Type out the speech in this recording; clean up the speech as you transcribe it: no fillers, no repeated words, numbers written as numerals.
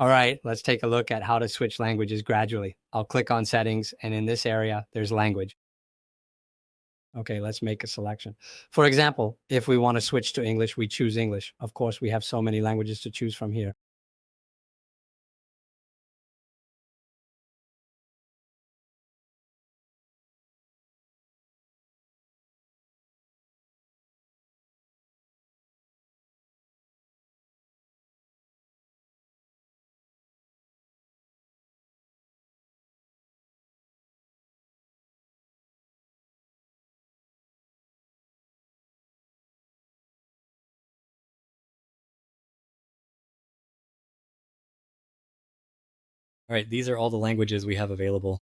All right, let's take a look at how to switch languages gradually. I'll click on settings, and in this area, there's language. Okay, let's make a selection. For example, if we want to switch to English, we choose English. Of course, we have so many languages to choose from here. All right, these are all the languages we have available.